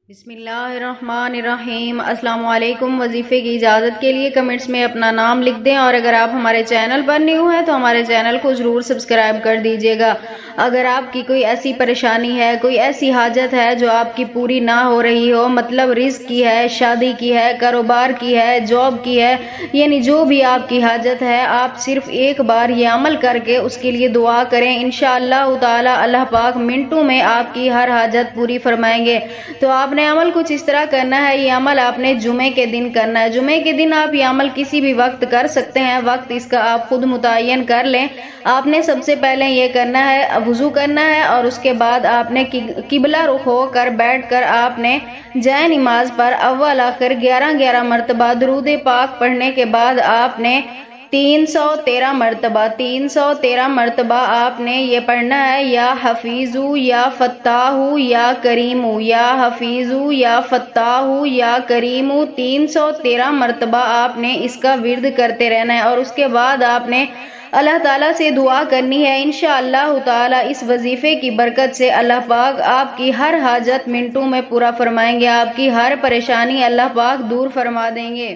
بسم اللہ الرحمن الرحیم۔ السلام علیکم۔ وظیفے کی اجازت کے لیے کمنٹس میں اپنا نام لکھ دیں، اور اگر آپ ہمارے چینل پر نیو ہیں تو ہمارے چینل کو ضرور سبسکرائب کر دیجیے گا۔ اگر آپ کی کوئی ایسی پریشانی ہے، کوئی ایسی حاجت ہے جو آپ کی پوری نہ ہو رہی ہو، مطلب رزق کی ہے، شادی کی ہے، کاروبار کی ہے، جاب کی ہے، یعنی جو بھی آپ کی حاجت ہے، آپ صرف ایک بار یہ عمل کر کے اس کے لیے دعا کریں، انشاءاللہ تعالی اللہ پاک منٹوں میں آپ کی ہر حاجت پوری فرمائیں گے۔ تو آپ نے عمل کچھ اس طرح کرنا ہے۔ یہ عمل آپ نے جمعے کے دن کرنا ہے۔ جمعے کے دن آپ یہ عمل کسی بھی وقت کر سکتے ہیں، وقت اس کا آپ خود متعین کر لیں۔ آپ نے سب سے پہلے یہ کرنا ہے، وضو کرنا ہے، اور اس کے بعد آپ نے قبلہ رخ ہو کر بیٹھ کر آپ نے جائے نماز پر اول آخر 11 مرتبہ درود پاک پڑھنے کے بعد آپ نے 313 مرتبہ آپ نے یہ پڑھنا ہے، یا حفیظو یا فتاحو یا کریمو، یا حفیظو یا فتاحو یا کریمو، 313 مرتبہ آپ نے اس کا ورد کرتے رہنا ہے۔ اور اس کے بعد آپ نے اللہ تعالیٰ سے دعا کرنی ہے، انشاءاللہ تعالیٰ اس وظیفے کی برکت سے اللہ پاک آپ کی ہر حاجت منٹوں میں پورا فرمائیں گے، آپ کی ہر پریشانی اللہ پاک دور فرما دیں گے۔